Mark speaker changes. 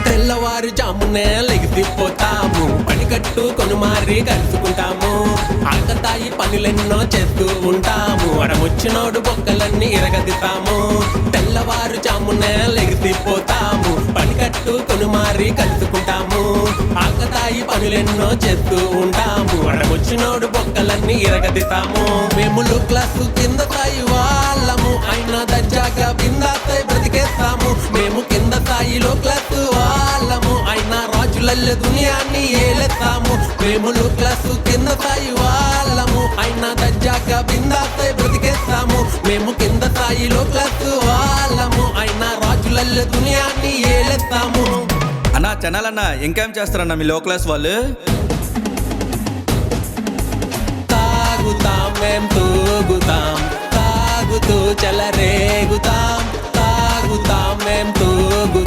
Speaker 1: తెల్లవారుజామునే లెగిసిపోతాము, పని కట్టుకొని మారి కలుసుకుంటాము. ఆకతాయి పనులెన్నో చేస్తూ ఉంటాము, అడమొచ్చినోడు బొక్కలన్నీ ఇరగదితాము. తెల్లవారుజామునే లెగిసిపోతాము, పని కట్టుకొని మారి కలుసుకుంటాము. ఆకతాయి పనులెన్నో చేస్తూ ఉంటాము, అడమొచ్చినోడు బొక్కలన్నీ ఇరగదితాము. మేము లో క్లాసు కింద స్థాయి వాళ్ళము, అయినా దర్జాగా బిందాసై బ్రతికేస్తాము. మేము కింద స్థాయిలో క్లాసు వాళ్ళము, అయినా రాజులల్లె దునియాన్ని ఏలేస్తాము. మేము లో క్లాసు కింద స్థాయి వాళ్ళము, అయినా దర్జాగా బిందాసై బ్రతికేస్తాము. మేము కింద స్థాయిలో క్లాసు వాళ్ళము, అయినా రాజులల్లె దునియాన్ని ఏలేస్తాము.
Speaker 2: అన్నా చెన్నాలన్నా ఇంకేం చేస్తారన్నా మీ లో క్లాస్ వాళ్ళు?
Speaker 1: తాగుతాం మేం తూగుతాం, తాగుతూ చెలరేగుతాం. తాగుతాం మేం